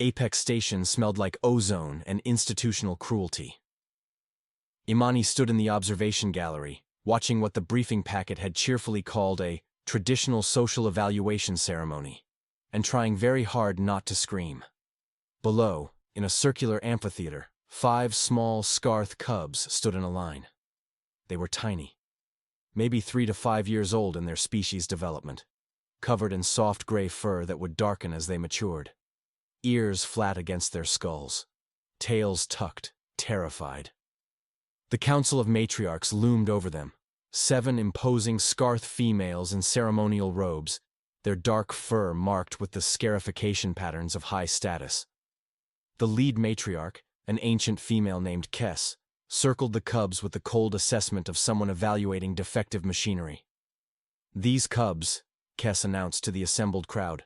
Apex Station smelled like ozone and institutional cruelty. Imani stood in the observation gallery, watching what the briefing packet had cheerfully called a traditional social evaluation ceremony, and trying very hard not to scream. Below, in a circular amphitheater, 5 small Skarrth cubs stood in a line. They were tiny, maybe 3 to 5 years old in their species development, covered in soft gray fur that would darken as they matured, ears flat against their skulls, tails tucked, terrified. The Council of Matriarchs loomed over them, 7 imposing Skarrth females in ceremonial robes, their dark fur marked with the scarification patterns of high status. The lead matriarch, an ancient female named Kess, circled the cubs with the cold assessment of someone evaluating defective machinery. "These cubs," Kess announced to the assembled crowd,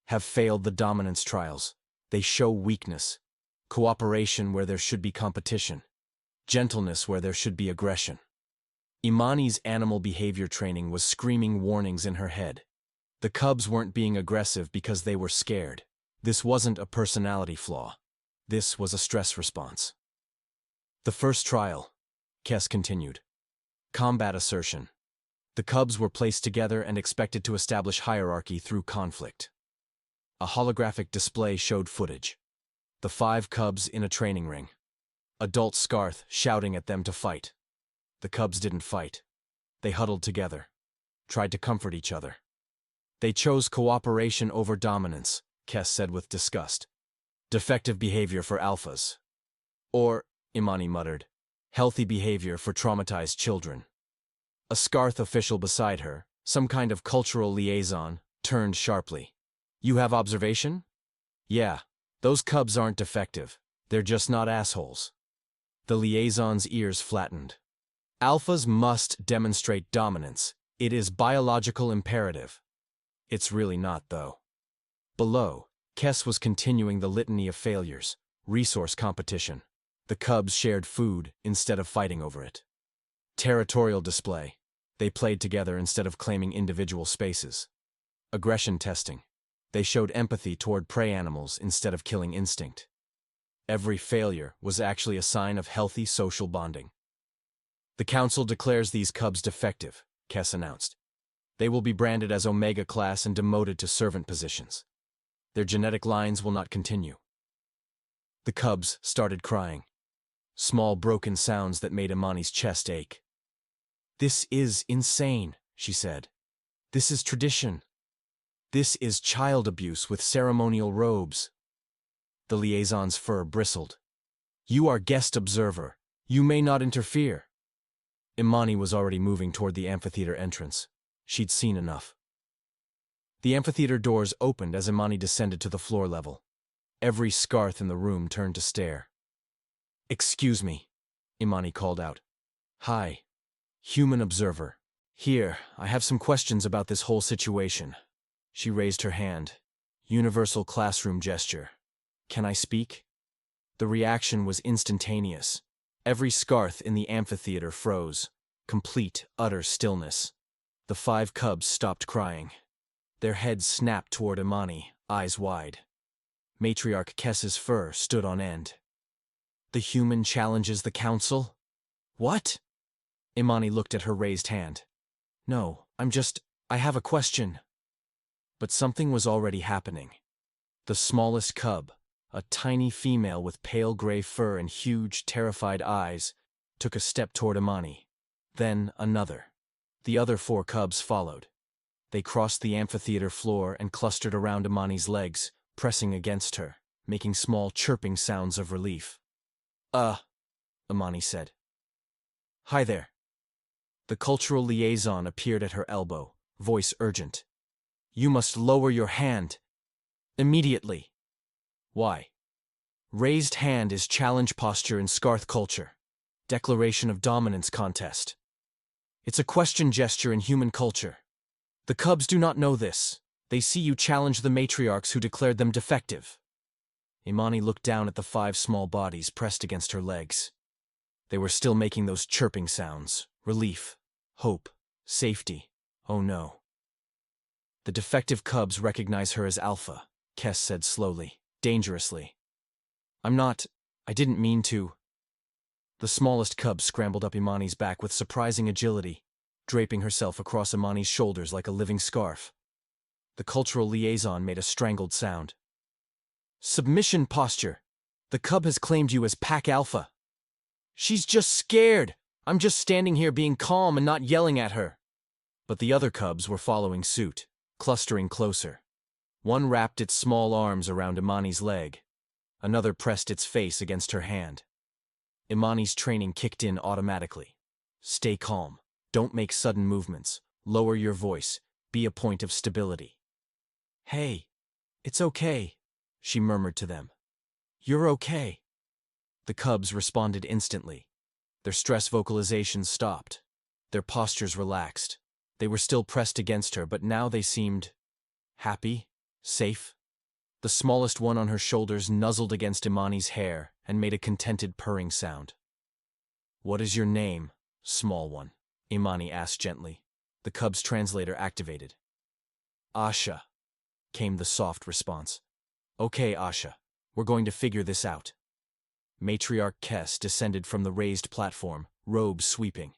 "have failed the dominance trials. They show weakness, cooperation where there should be competition, gentleness where there should be aggression." Imani's animal behavior training was screaming warnings in her head. The cubs weren't being aggressive because they were scared. This wasn't a personality flaw. This was a stress response. "The first trial," Kess continued. "Combat assertion. The cubs were placed together and expected to establish hierarchy through conflict." A holographic display showed footage. The 5 cubs in a training ring. Adult Skarrth shouting at them to fight. The cubs didn't fight. They huddled together, tried to comfort each other. "They chose cooperation over dominance," Kess said with disgust. "Defective behavior for alphas." "Or," Imani muttered, "healthy behavior for traumatized children." A Skarrth official beside her, some kind of cultural liaison, turned sharply. "You have observation?" "Yeah, those cubs aren't defective. They're just not assholes." The liaison's ears flattened. "Alphas must demonstrate dominance. It is biological imperative." It's really not, though. Below, Kess was continuing the litany of failures. Resource competition. The cubs shared food instead of fighting over it. Territorial display. They played together instead of claiming individual spaces. Aggression testing. They showed empathy toward prey animals instead of killing instinct. Every failure was actually a sign of healthy social bonding. "The Council declares these cubs defective," Kess announced. "They will be branded as Omega class and demoted to servant positions. Their genetic lines will not continue." The cubs started crying. Small broken sounds that made Imani's chest ache. "This is insane," she said. "This is tradition. This is child abuse with ceremonial robes." The liaison's fur bristled. "You are guest observer. You may not interfere." Imani was already moving toward the amphitheater entrance. She'd seen enough. The amphitheater doors opened as Imani descended to the floor level. Every Skarrth in the room turned to stare. "Excuse me," Imani called out. "Hi. Human observer. Here, I have some questions about this whole situation." She raised her hand. Universal classroom gesture. "Can I speak?" The reaction was instantaneous. Every Skarrth in the amphitheater froze. Complete, utter stillness. The 5 cubs stopped crying. Their heads snapped toward Imani, eyes wide. Matriarch Kess's fur stood on end. "The human challenges the council?" "What?" Imani looked at her raised hand. "No, I have a question." But something was already happening. The smallest cub, a tiny female with pale gray fur and huge, terrified eyes, took a step toward Imani. Then another. The other 4 cubs followed. They crossed the amphitheater floor and clustered around Imani's legs, pressing against her, making small chirping sounds of relief. Imani said. "Hi there." The cultural liaison appeared at her elbow, voice urgent. "You must lower your hand. Immediately." "Why?" "Raised hand is challenge posture in Skarrth culture. Declaration of dominance contest. It's a question gesture in human culture. The cubs do not know this. They see you challenge the matriarchs who declared them defective." Imani looked down at the 5 small bodies pressed against her legs. They were still making those chirping sounds. Relief, hope, safety. Oh no. "The defective cubs recognize her as Alpha," Kess said slowly. dangerously. I didn't mean to. The smallest cub scrambled up Imani's back with surprising agility, draping herself across Imani's shoulders like a living scarf. The cultural liaison made a strangled sound. Submission posture. The cub has claimed you as pack alpha. She's just scared. I'm just standing here being calm and not yelling at her. But the other cubs were following suit, clustering closer. One wrapped its small arms around Imani's leg. Another pressed its face against her hand. Imani's training kicked in automatically. Stay calm. Don't make sudden movements. Lower your voice. Be a point of stability. Hey, it's okay, she murmured to them. You're okay. The cubs responded instantly. Their stress vocalizations stopped. Their postures relaxed. They were still pressed against her, but now they seemed happy, safe. The smallest one on her shoulders nuzzled against Imani's hair and made a contented purring sound. What is your name, small one? Imani asked gently. The cub's translator activated. Asha, came the soft response. Okay, Asha, we're going to figure this out. Matriarch Kes descended from the raised platform, robes sweeping.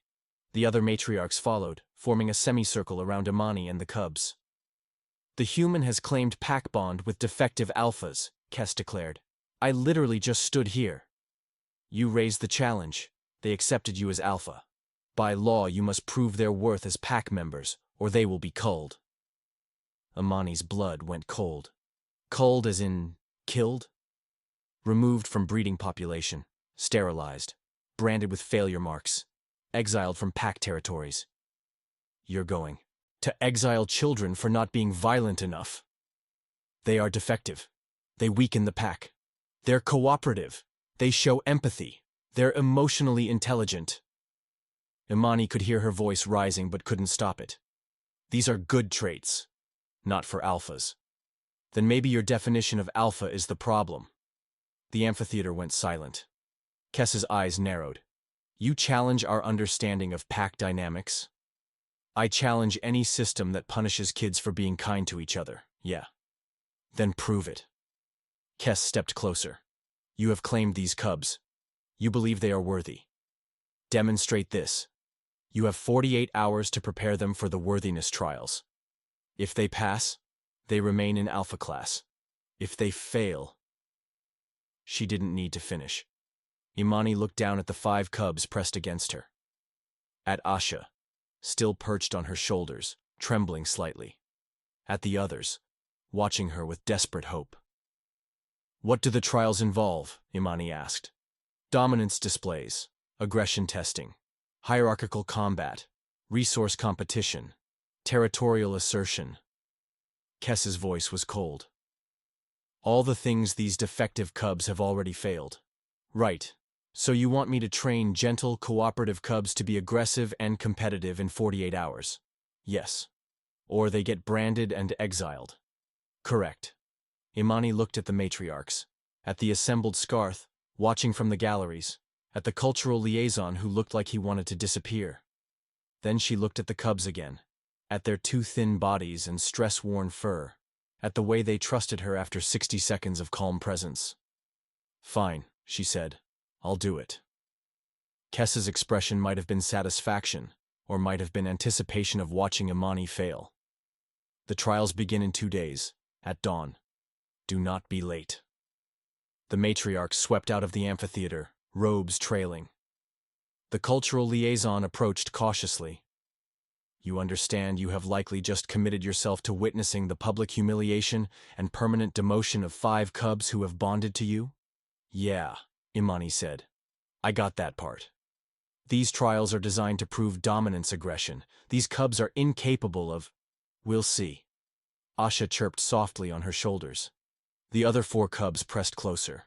The other matriarchs followed, forming a semicircle around Imani and the cubs. The human has claimed pack bond with defective alphas, Kes declared. I literally just stood here. You raised the challenge. They accepted you as alpha. By law, you must prove their worth as pack members, or they will be culled. Imani's blood went cold. Culled as in killed? Removed from breeding population, sterilized, branded with failure marks, exiled from pack territories. You're going to exile children for not being violent enough. They are defective. They weaken the pack. They're cooperative. They show empathy. They're emotionally intelligent. Imani could hear her voice rising but couldn't stop it. These are good traits, not for alphas. Then maybe your definition of alpha is the problem. The amphitheater went silent. Kes's eyes narrowed. You challenge our understanding of pack dynamics? I challenge any system that punishes kids for being kind to each other, yeah. Then prove it. Kes stepped closer. You have claimed these cubs. You believe they are worthy. Demonstrate this. You have 48 hours to prepare them for the worthiness trials. If they pass, they remain in alpha class. If they fail... She didn't need to finish. Imani looked down at the 5 cubs pressed against her. At Asha, still perched on her shoulders, trembling slightly. At the others, watching her with desperate hope. What do the trials involve? Imani asked. Dominance displays, aggression testing, hierarchical combat, resource competition, territorial assertion. Kes's voice was cold. All the things these defective cubs have already failed. Right. So you want me to train gentle, cooperative cubs to be aggressive and competitive in 48 hours? Yes. Or they get branded and exiled. Correct. Imani looked at the matriarchs, at the assembled Skarrth, watching from the galleries, at the cultural liaison who looked like he wanted to disappear. Then she looked at the cubs again, at their too thin bodies and stress-worn fur, at the way they trusted her after 60 seconds of calm presence. Fine, she said. I'll do it. Kes's expression might have been satisfaction, or might have been anticipation of watching Imani fail. The trials begin in 2 days, at dawn. Do not be late. The matriarch swept out of the amphitheater, robes trailing. The cultural liaison approached cautiously. You understand you have likely just committed yourself to witnessing the public humiliation and permanent demotion of 5 cubs who have bonded to you? Yeah, Imani said. I got that part. These trials are designed to prove dominance aggression. These cubs are incapable of... We'll see. Asha chirped softly on her shoulders. The other 4 cubs pressed closer.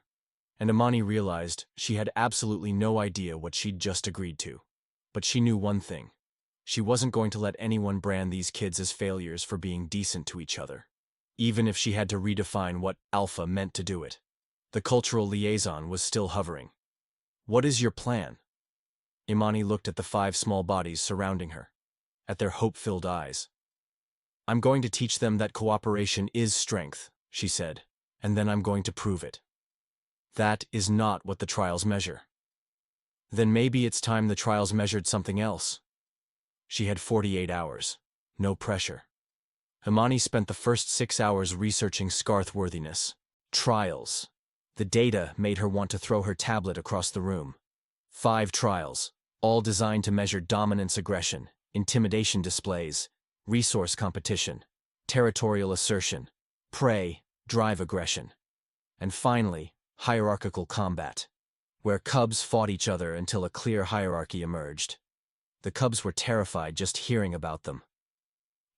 And Imani realized she had absolutely no idea what she'd just agreed to. But she knew one thing. She wasn't going to let anyone brand these kids as failures for being decent to each other, even if she had to redefine what alpha meant to do it. The cultural liaison was still hovering. What is your plan? Imani looked at the 5 small bodies surrounding her, at their hope-filled eyes. I'm going to teach them that cooperation is strength, she said, and then I'm going to prove it. That is not what the trials measure. Then maybe it's time the trials measured something else. She had 48 hours. No pressure. Imani spent the first 6 hours researching Skarrth worthiness. Trials. The data made her want to throw her tablet across the room. 5 trials, all designed to measure dominance aggression, intimidation displays, resource competition, territorial assertion, prey, drive aggression, and finally, hierarchical combat, where cubs fought each other until a clear hierarchy emerged. The cubs were terrified just hearing about them.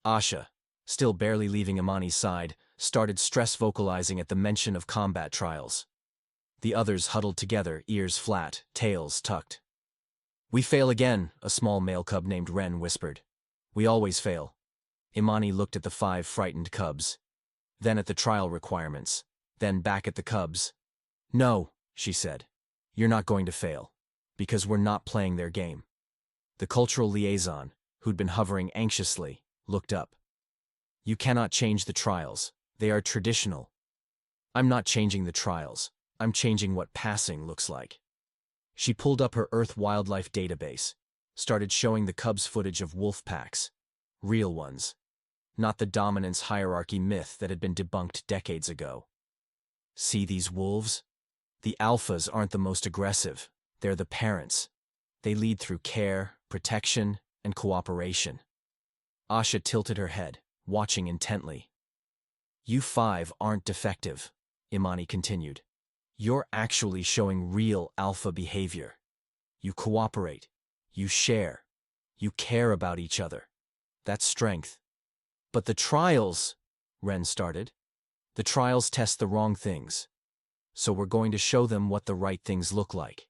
Asha, still barely leaving Imani's side, started stress vocalizing at the mention of combat trials. The others huddled together, ears flat, tails tucked. "We fail again," a small male cub named Ren whispered. "We always fail." Imani looked at the 5 frightened cubs, then at the trial requirements, then back at the cubs. "No," she said. "You're not going to fail, because we're not playing their game." The cultural liaison, who'd been hovering anxiously, looked up. "You cannot change the trials. They are traditional." "I'm not changing the trials. I'm changing what passing looks like." She pulled up her Earth wildlife database, started showing the cubs footage of wolf packs. Real ones. Not the dominance hierarchy myth that had been debunked decades ago. "See these wolves? The alphas aren't the most aggressive. They're the parents. They lead through care, protection, and cooperation." Asha tilted her head, watching intently. "You 5 aren't defective," Imani continued. "You're actually showing real alpha behavior. You cooperate. You share. You care about each other. That's strength." "But the trials," Ren started. "The trials test the wrong things. So we're going to show them what the right things look like."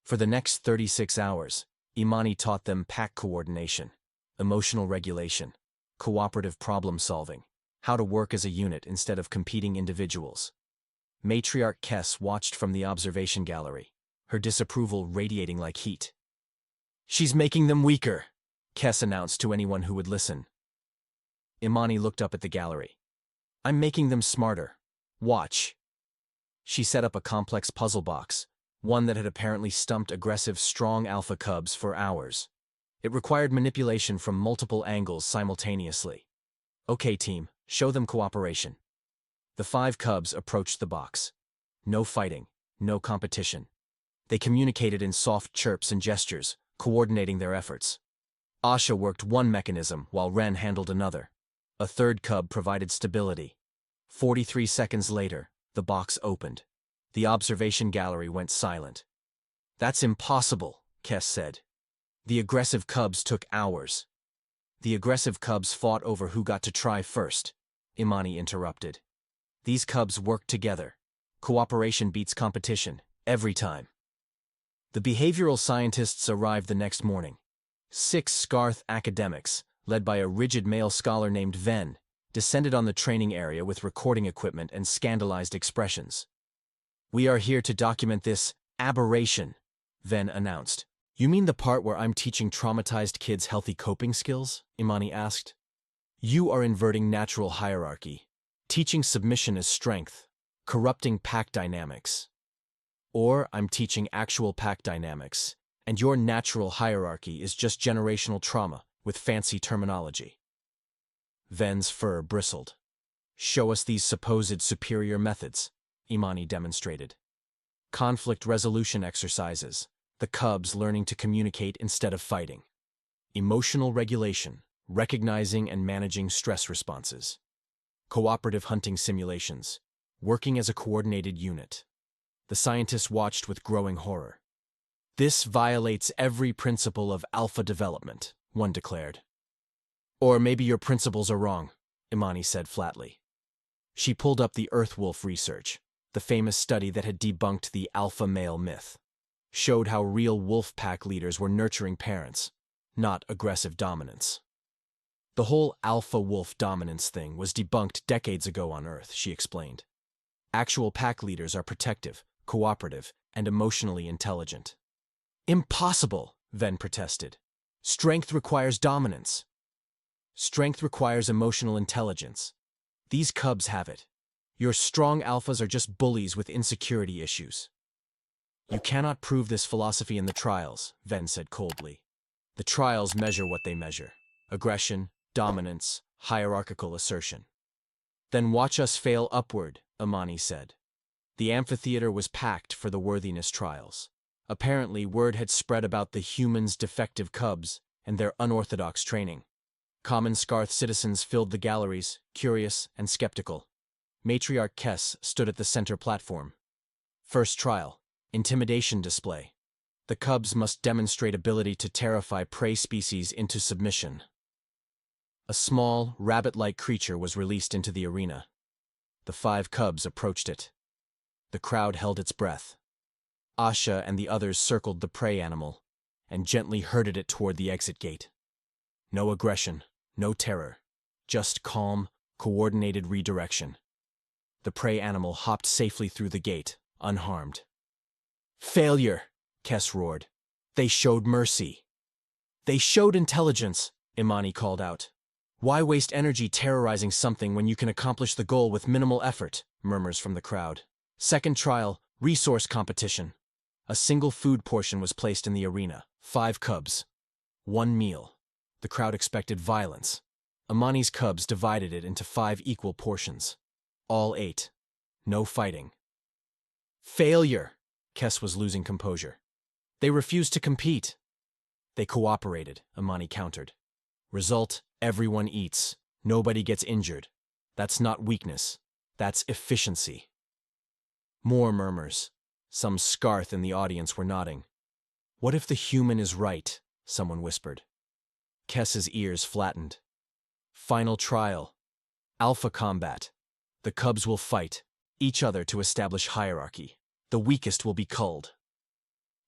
For the next 36 hours, Imani taught them pack coordination, emotional regulation, cooperative problem solving, how to work as a unit instead of competing individuals. Matriarch Kess watched from the observation gallery, her disapproval radiating like heat. "She's making them weaker," Kess announced to anyone who would listen. Imani looked up at the gallery. "I'm making them smarter. Watch." She set up a complex puzzle box, one that had apparently stumped aggressive, strong alpha cubs for hours. It required manipulation from multiple angles simultaneously. "Okay, team, show them cooperation." The 5 cubs approached the box. No fighting, no competition. They communicated in soft chirps and gestures, coordinating their efforts. Asha worked one mechanism while Ren handled another. A 3rd cub provided stability. 43 seconds later, the box opened. The observation gallery went silent. "That's impossible," Kess said. "The aggressive cubs took hours." "The aggressive cubs fought over who got to try first," Imani interrupted. "These cubs worked together. Cooperation beats competition, every time." The behavioral scientists arrived the next morning. 6 Skarrth academics, led by a rigid male scholar named Ven, descended on the training area with recording equipment and scandalized expressions. "We are here to document this aberration," Ven announced. "You mean the part where I'm teaching traumatized kids healthy coping skills?" Imani asked. "You are inverting natural hierarchy, teaching submission as strength, corrupting pack dynamics. Or I'm teaching actual pack dynamics, and your natural hierarchy is just generational trauma with fancy terminology." Ven's fur bristled. "Show us these supposed superior methods," Imani demonstrated. Conflict resolution exercises, the cubs learning to communicate instead of fighting. Emotional regulation, recognizing and managing stress responses. Cooperative hunting simulations, working as a coordinated unit. The scientists watched with growing horror. "This violates every principle of alpha development," one declared. "Or maybe your principles are wrong," Imani said flatly. She pulled up the Earthwolf research, the famous study that had debunked the alpha male myth. Showed how real wolf pack leaders were nurturing parents, not aggressive dominance. "The whole alpha wolf dominance thing was debunked decades ago on Earth," she explained. "Actual pack leaders are protective, cooperative, and emotionally intelligent." "Impossible," Ven protested. "Strength requires dominance. Strength requires emotional intelligence. These cubs have it. Your strong alphas are just bullies with insecurity issues. You cannot prove this philosophy in the trials, Ven said coldly. The trials measure what they measure: aggression, dominance, hierarchical assertion. Then watch us fail upward, Imani said. The amphitheater was packed for the worthiness trials. Apparently, word had spread about the humans' defective cubs and their unorthodox training. Common Skarrth citizens filled the galleries, curious and skeptical. Matriarch Kess stood at the center platform. First trial: intimidation display. The cubs must demonstrate ability to terrify prey species into submission. A small, rabbit-like creature was released into the arena. The 5 cubs approached it. The crowd held its breath. Asha and the others circled the prey animal and gently herded it toward the exit gate. No aggression, no terror, just calm, coordinated redirection. The prey animal hopped safely through the gate, unharmed. "Failure!" Kess roared. "They showed mercy." "They showed intelligence," Imani called out. "Why waste energy terrorizing something when you can accomplish the goal with minimal effort?" Murmurs from the crowd. Second trial: resource competition. A single food portion was placed in the arena. 5 cubs. 1 meal. The crowd expected violence. Imani's cubs divided it into 5 equal portions. All ate. No fighting. "Failure!" Kess was losing composure. "They refused to compete." "They cooperated," Imani countered. "Result: everyone eats. Nobody gets injured. That's not weakness. That's efficiency." More murmurs. Some Skarrth in the audience were nodding. "What if the human is right?" someone whispered. Kess's ears flattened. Final trial. Alpha combat. The cubs will fight each other to establish hierarchy. The weakest will be culled.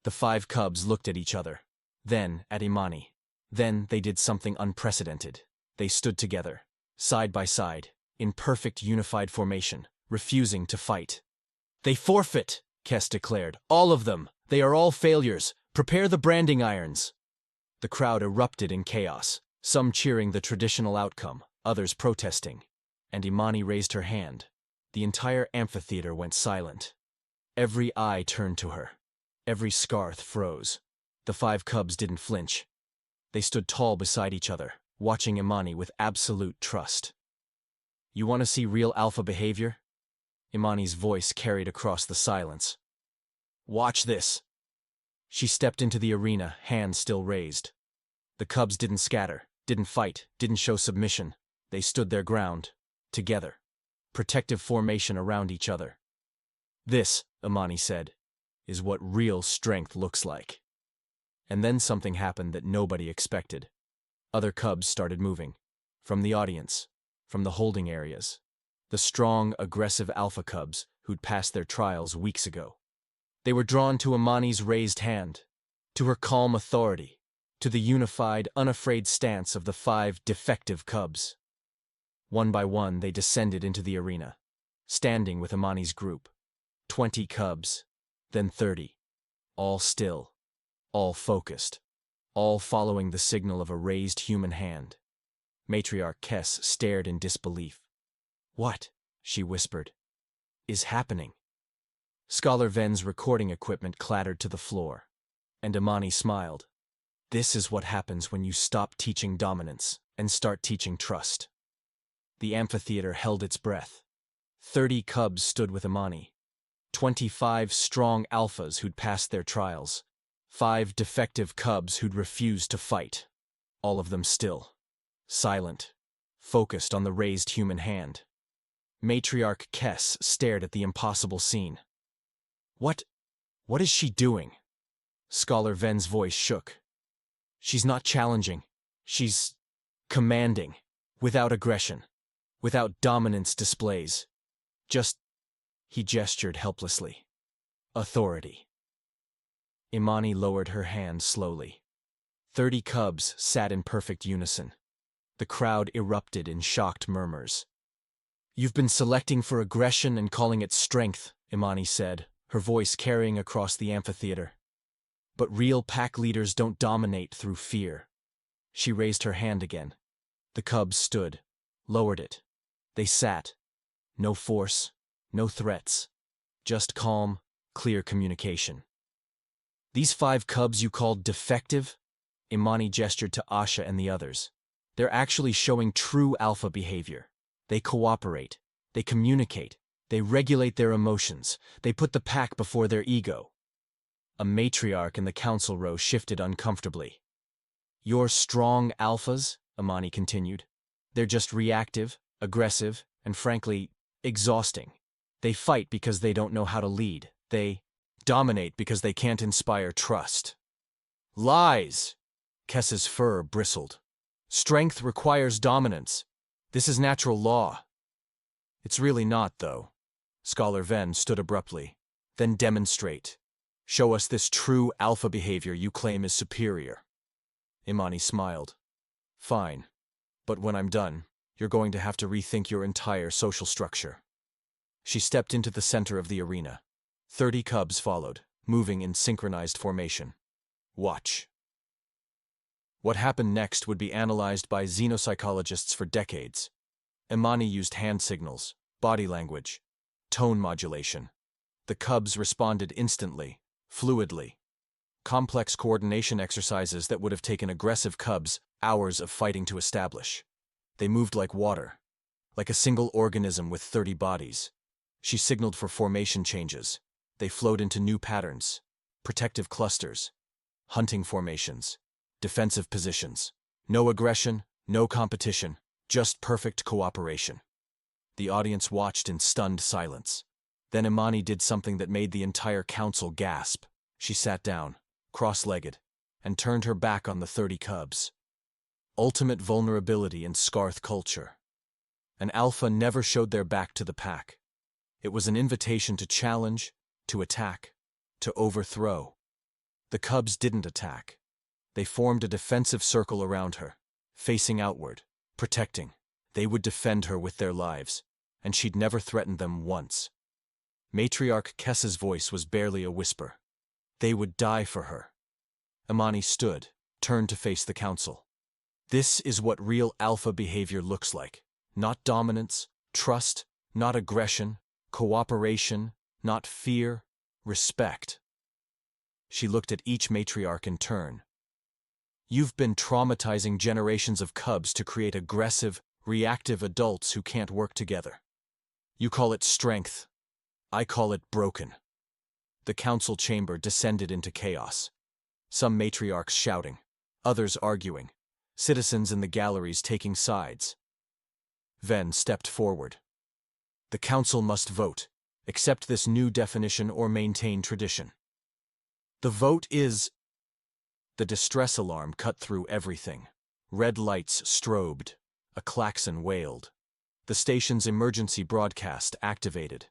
The 5 cubs looked at each other, then at Imani. Then they did something unprecedented. They stood together, side by side, in perfect unified formation, refusing to fight. "They forfeit," Kess declared. "All of them. They are all failures. Prepare the branding irons." The crowd erupted in chaos, some cheering the traditional outcome, others protesting. And Imani raised her hand. The entire amphitheater went silent. Every eye turned to her. Every Skarrth froze. The 5 cubs didn't flinch. They stood tall beside each other, watching Imani with absolute trust. "You want to see real alpha behavior?" Imani's voice carried across the silence. "Watch this." She stepped into the arena, hands still raised. The cubs didn't scatter, didn't fight, didn't show submission. They stood their ground, together. Protective formation around each other. "This," Imani said, "is what real strength looks like." And then something happened that nobody expected. Other cubs started moving. From the audience, from the holding areas. The strong, aggressive alpha cubs who'd passed their trials weeks ago. They were drawn to Imani's raised hand, to her calm authority, to the unified, unafraid stance of the 5 defective cubs. One by one, they descended into the arena, standing with Imani's group. 20 cubs, then 30, all still, all focused, all following the signal of a raised human hand. Matriarch Kess stared in disbelief. "What," she whispered, "is happening?" Scholar Ven's recording equipment clattered to the floor, and Imani smiled. "This is what happens when you stop teaching dominance and start teaching trust." The amphitheater held its breath. 30 cubs stood with Imani. 25 strong alphas who'd passed their trials. 5 defective cubs who'd refused to fight. All of them still, silent, focused on the raised human hand. Matriarch Kess stared at the impossible scene. What is she doing?" Scholar Ven's voice shook. "She's not challenging. She's commanding, without aggression, without dominance displays. Just," he gestured helplessly, "authority." Imani lowered her hand slowly. 30 cubs sat in perfect unison. The crowd erupted in shocked murmurs. "You've been selecting for aggression and calling it strength," Imani said, her voice carrying across the amphitheater. "But real pack leaders don't dominate through fear." She raised her hand again. The cubs stood, lowered it. They sat. No force, No threats. Just calm, clear communication. These 5 cubs you called defective? Imani gestured to Asha and the others. They're actually showing true alpha behavior. They cooperate. They communicate. They regulate their emotions. They put the pack before their ego. A matriarch in the council row shifted uncomfortably. You're strong alphas, Imani continued. They're just reactive, aggressive, and frankly, exhausting. They fight because they don't know how to lead. They dominate because they can't inspire trust. Lies! Kessa's fur bristled. Strength requires dominance. This is natural law. It's really not, though. Scholar Ven stood abruptly. Then demonstrate. Show us this true alpha behavior you claim is superior. Imani smiled. Fine. But when I'm done, you're going to have to rethink your entire social structure. She stepped into the center of the arena. 30 cubs followed, moving in synchronized formation. Watch. What happened next would be analyzed by xenopsychologists for decades. Imani used hand signals, body language, tone modulation. The cubs responded instantly, fluidly. Complex coordination exercises that would have taken aggressive cubs hours of fighting to establish. They moved like water, like a single organism with 30 bodies. She signaled for formation changes. They flowed into new patterns, protective clusters, hunting formations, defensive positions. No aggression, no competition, just perfect cooperation. The audience watched in stunned silence. Then Imani did something that made the entire council gasp. She sat down, cross-legged, and turned her back on the 30 cubs. Ultimate vulnerability in Skarrth culture. An alpha never showed their back to the pack. It was an invitation to challenge, to attack, to overthrow. The cubs didn't attack. They formed a defensive circle around her, facing outward, protecting. They would defend her with their lives, and she'd never threatened them once. Matriarch Kessa's voice was barely a whisper. They would die for her. Imani stood, turned to face the council. This is what real alpha behavior looks like. Not dominance, trust, not aggression, cooperation, not fear, respect. She looked at each matriarch in turn. You've been traumatizing generations of cubs to create aggressive, reactive adults who can't work together. You call it strength. I call it broken. The council chamber descended into chaos. Some matriarchs shouting, others arguing, citizens in the galleries taking sides. Ven stepped forward. The council must vote, accept this new definition or maintain tradition. The vote is... The distress alarm cut through everything. Red lights strobed. A klaxon wailed. The station's emergency broadcast activated.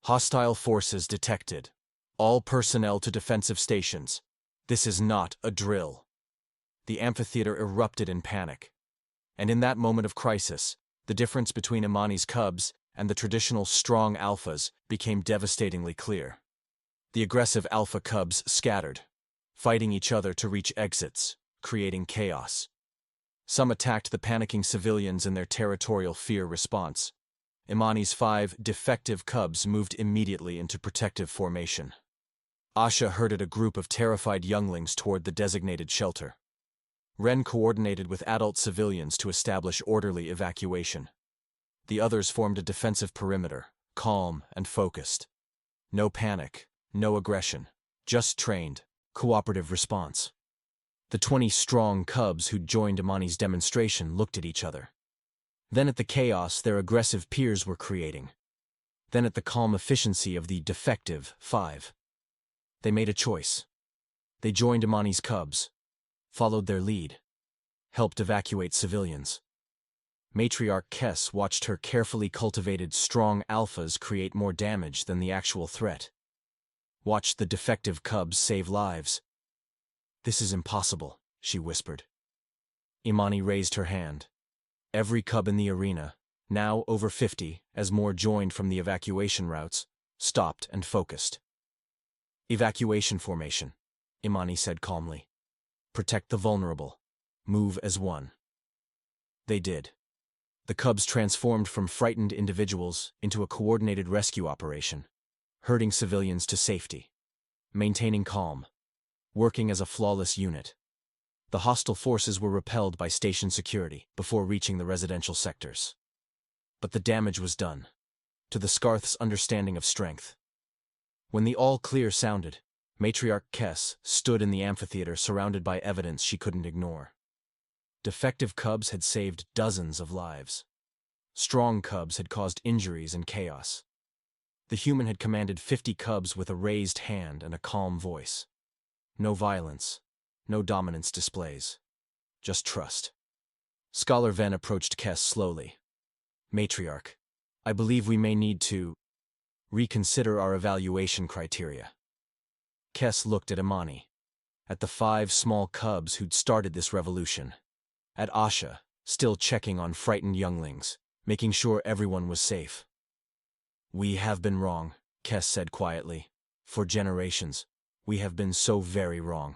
Hostile forces detected. All personnel to defensive stations. This is not a drill. The amphitheater erupted in panic. And in that moment of crisis, the difference between Imani's cubs and the traditional strong alphas became devastatingly clear. The aggressive alpha cubs scattered, fighting each other to reach exits, creating chaos. Some attacked the panicking civilians in their territorial fear response. Imani's 5 defective cubs moved immediately into protective formation. Asha herded a group of terrified younglings toward the designated shelter. Ren coordinated with adult civilians to establish orderly evacuation. The others formed a defensive perimeter, calm and focused. No panic, no aggression, just trained, cooperative response. The 20 strong cubs who'd joined Imani's demonstration looked at each other. Then at the chaos their aggressive peers were creating. Then at the calm efficiency of the defective 5. They made a choice. They joined Imani's cubs, followed their lead, helped evacuate civilians. Matriarch Kess watched her carefully cultivated strong alphas create more damage than the actual threat. Watched the defective cubs save lives. This is impossible, she whispered. Imani raised her hand. Every cub in the arena, now over 50, as more joined from the evacuation routes, stopped and focused. Evacuation formation, Imani said calmly. Protect the vulnerable. Move as one. They did. The cubs transformed from frightened individuals into a coordinated rescue operation, herding civilians to safety, maintaining calm, working as a flawless unit. The hostile forces were repelled by station security before reaching the residential sectors. But the damage was done, to the Skarrth's understanding of strength. When the all-clear sounded, Matriarch Kess stood in the amphitheater surrounded by evidence she couldn't ignore. Defective cubs had saved dozens of lives. Strong cubs had caused injuries and chaos. The human had commanded 50 cubs with a raised hand and a calm voice. No violence, no dominance displays, just trust. Scholar Venn approached Kess slowly. Matriarch, I believe we may need to reconsider our evaluation criteria. Kess looked at Imani, at the 5 small cubs who'd started this revolution, at Asha, still checking on frightened younglings, making sure everyone was safe. We have been wrong, Kess said quietly. For generations, we have been so very wrong.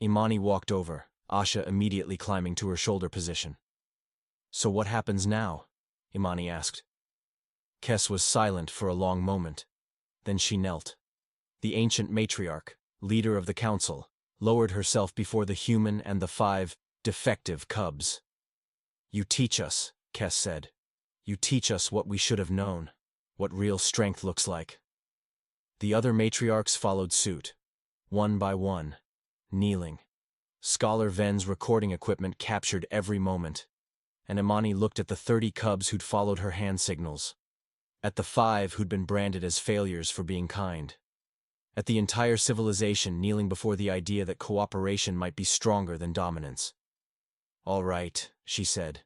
Imani walked over, Asha immediately climbing to her shoulder position. So what happens now? Imani asked. Kess was silent for a long moment. Then she knelt. The ancient matriarch, leader of the council, lowered herself before the human and the 5 defective cubs. You teach us, Kess said. You teach us what we should have known, what real strength looks like. The other matriarchs followed suit, one by one, kneeling. Scholar Venn's recording equipment captured every moment, and Imani looked at the 30 cubs who'd followed her hand signals, at the 5 who'd been branded as failures for being kind, at the entire civilization kneeling before the idea that cooperation might be stronger than dominance. All right, she said,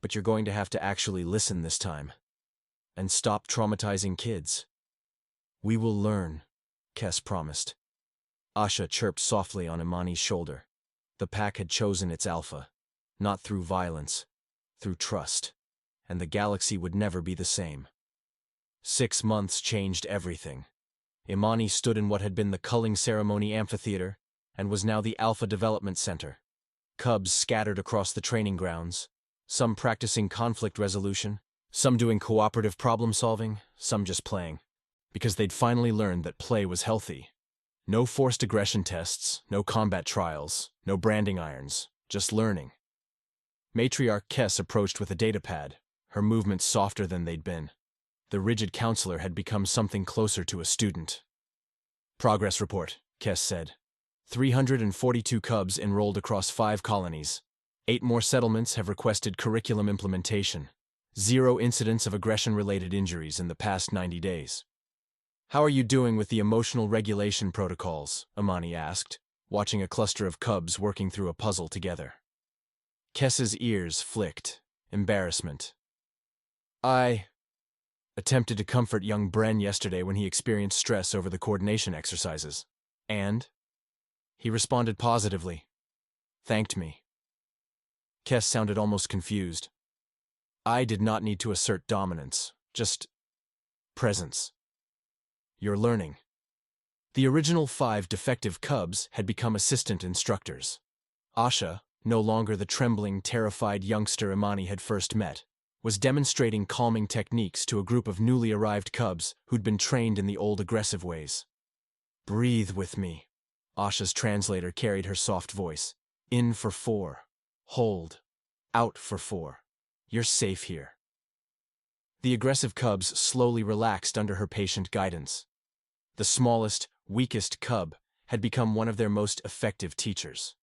but you're going to have to actually listen this time, and stop traumatizing kids. We will learn, Kess promised. Asha chirped softly on Imani's shoulder. The pack had chosen its alpha, not through violence, through trust, and the galaxy would never be the same. 6 months changed everything. Imani stood in what had been the culling ceremony amphitheater and was now the Alpha Development Center. Cubs scattered across the training grounds, some practicing conflict resolution, some doing cooperative problem-solving, some just playing, because they'd finally learned that play was healthy. No forced aggression tests, no combat trials, no branding irons, just learning. Matriarch Kess approached with a datapad, her movements softer than they'd been. The rigid counselor had become something closer to a student. Progress report, Kess said. 342 cubs enrolled across 5 colonies. 8 more settlements have requested curriculum implementation. 0 incidents of aggression-related injuries in the past 90 days. How are you doing with the emotional regulation protocols? Imani asked, watching a cluster of cubs working through a puzzle together. Kess's ears flicked, embarrassment. I attempted to comfort young Bren yesterday when he experienced stress over the coordination exercises. And he responded positively. Thanked me. Kess sounded almost confused. I did not need to assert dominance, just presence. You're learning. The original 5 defective cubs had become assistant instructors. Asha, no longer the trembling, terrified youngster Imani had first met, was demonstrating calming techniques to a group of newly arrived cubs who'd been trained in the old aggressive ways. Breathe with me. Asha's translator carried her soft voice. In for 4. Hold. Out for 4. You're safe here. The aggressive cubs slowly relaxed under her patient guidance. The smallest, weakest cub had become one of their most effective teachers.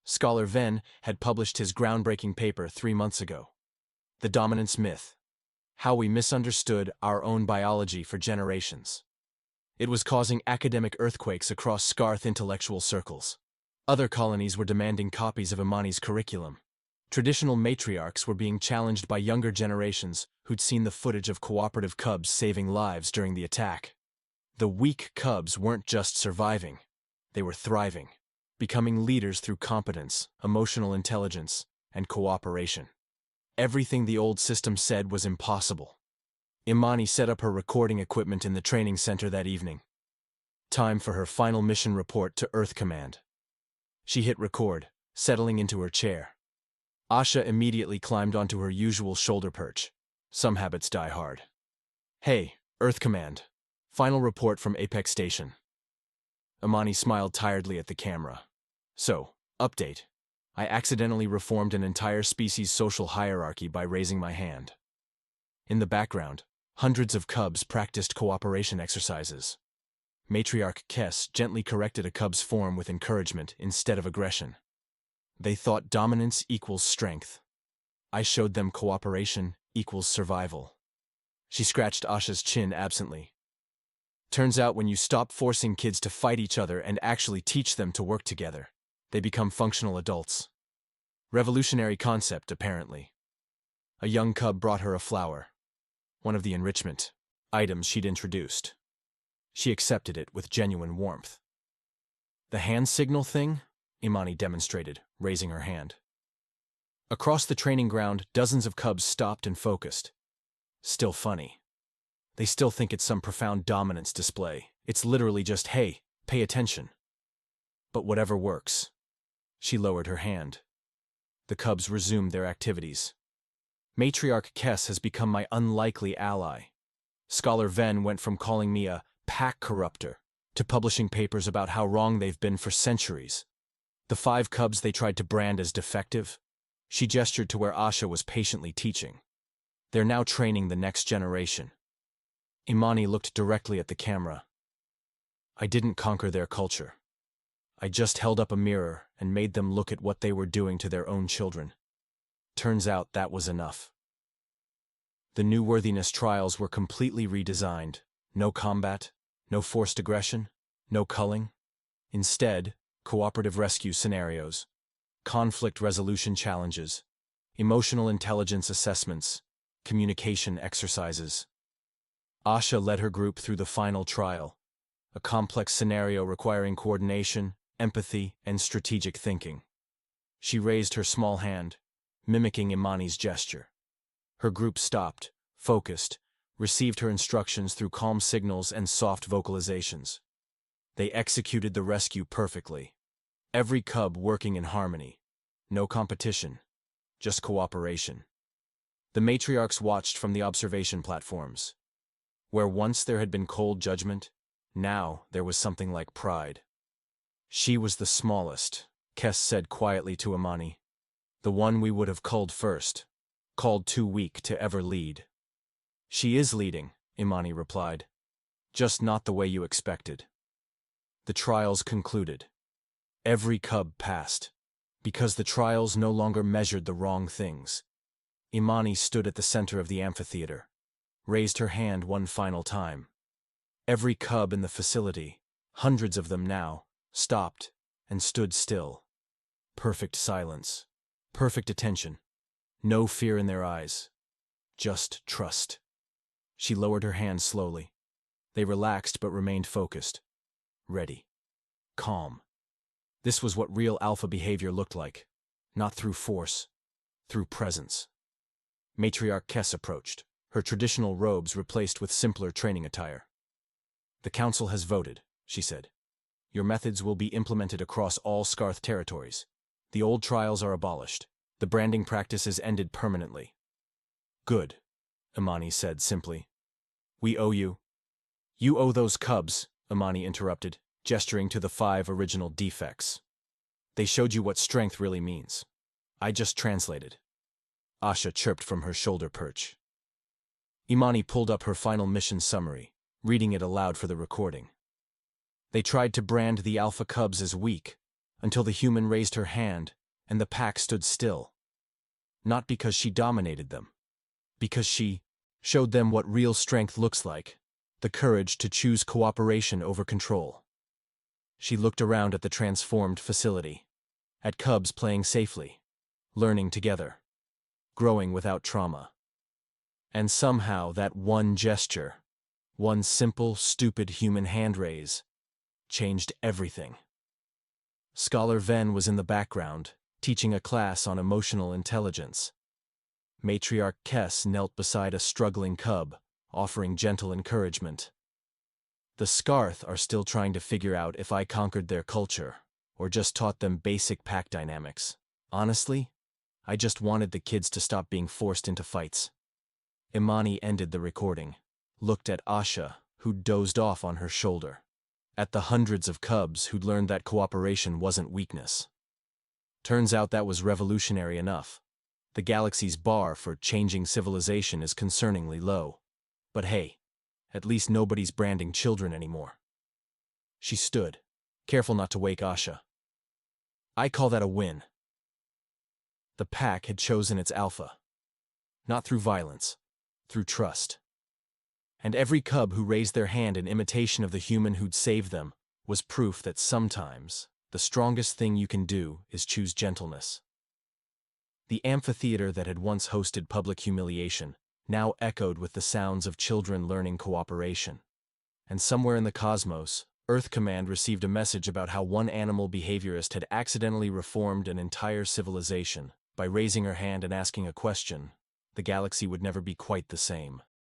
Scholar Venn had published his groundbreaking paper 3 months ago. The Dominance Myth. How we misunderstood our own biology for generations. It was causing academic earthquakes across Skarrth intellectual circles. Other colonies were demanding copies of Imani's curriculum. Traditional matriarchs were being challenged by younger generations who'd seen the footage of cooperative cubs saving lives during the attack. The weak cubs weren't just surviving, they were thriving, becoming leaders through competence, emotional intelligence, and cooperation. Everything the old system said was impossible. Imani set up her recording equipment in the training center that evening. Time for her final mission report to Earth Command. She hit record, settling into her chair. Asha immediately climbed onto her usual shoulder perch. Some habits die hard. Hey, Earth Command. Final report from Apex Station. Imani smiled tiredly at the camera. So, update. I accidentally reformed an entire species' social hierarchy by raising my hand. In the background, hundreds of cubs practiced cooperation exercises. Matriarch Kess gently corrected a cub's form with encouragement instead of aggression. They thought dominance equals strength. I showed them cooperation equals survival. She scratched Asha's chin absently. Turns out when you stop forcing kids to fight each other and actually teach them to work together, they become functional adults. Revolutionary concept, apparently. A young cub brought her a flower, one of the enrichment items she'd introduced. She accepted it with genuine warmth. The hand signal thing? Imani demonstrated, raising her hand. Across the training ground, dozens of cubs stopped and focused. Still funny. They still think it's some profound dominance display. It's literally just, hey, pay attention. But whatever works. She lowered her hand. The cubs resumed their activities. Matriarch Kess has become my unlikely ally. Scholar Ven went from calling me a pack corrupter to publishing papers about how wrong they've been for centuries. The 5 cubs they tried to brand as defective, she gestured to where Asha was patiently teaching. They're now training the next generation. Imani looked directly at the camera. I didn't conquer their culture. I just held up a mirror and made them look at what they were doing to their own children. Turns out that was enough. The new worthiness trials were completely redesigned. No combat, no forced aggression, no culling. Instead, cooperative rescue scenarios, conflict resolution challenges, emotional intelligence assessments, communication exercises. Asha led her group through the final trial, a complex scenario requiring coordination, empathy, and strategic thinking. She raised her small hand, mimicking Imani's gesture. Her group stopped, focused, received her instructions through calm signals and soft vocalizations. They executed the rescue perfectly. Every cub working in harmony. No competition, just cooperation. The matriarchs watched from the observation platforms. Where once there had been cold judgment, now there was something like pride. She was the smallest, Kess said quietly to Imani. The one we would have culled first, called too weak to ever lead. She is leading, Imani replied. Just not the way you expected. The trials concluded. Every cub passed, because the trials no longer measured the wrong things. Imani stood at the center of the amphitheater, raised her hand one final time. Every cub in the facility, hundreds of them now, stopped and stood still. Perfect silence, perfect attention, no fear in their eyes, just trust. She lowered her hand slowly. They relaxed but remained focused, ready, calm. This was what real alpha behavior looked like, not through force, through presence. Matriarch Kess approached, her traditional robes replaced with simpler training attire. The council has voted, she said. Your methods will be implemented across all Skarrth territories. The old trials are abolished. The branding practice is ended permanently. Good, Imani said simply. We owe you. You owe those cubs, Imani interrupted, gesturing to the 5 original defects. They showed you what strength really means. I just translated. Asha chirped from her shoulder perch. Imani pulled up her final mission summary, reading it aloud for the recording. They tried to brand the alpha cubs as weak, until the human raised her hand, and the pack stood still. Not because she dominated them. Because she showed them what real strength looks like, the courage to choose cooperation over control. She looked around at the transformed facility, at cubs playing safely, learning together, growing without trauma. And somehow that one gesture, one simple, stupid human hand raise, changed everything. Scholar Ven was in the background, teaching a class on emotional intelligence. Matriarch Kess knelt beside a struggling cub, offering gentle encouragement. The Skarrth are still trying to figure out if I conquered their culture, or just taught them basic pack dynamics. Honestly, I just wanted the kids to stop being forced into fights." Imani ended the recording, looked at Asha, who'd dozed off on her shoulder, at the hundreds of cubs who'd learned that cooperation wasn't weakness. Turns out that was revolutionary enough. The galaxy's bar for changing civilization is concerningly low. But hey, at least nobody's branding children anymore. She stood, careful not to wake Asha. "I call that a win." The pack had chosen its alpha. Not through violence, through trust. And every cub who raised their hand in imitation of the human who'd saved them was proof that sometimes the strongest thing you can do is choose gentleness. The amphitheater that had once hosted public humiliation now echoed with the sounds of children learning cooperation. And somewhere in the cosmos, Earth Command received a message about how one animal behaviorist had accidentally reformed an entire civilization by raising her hand and asking a question. The galaxy would never be quite the same.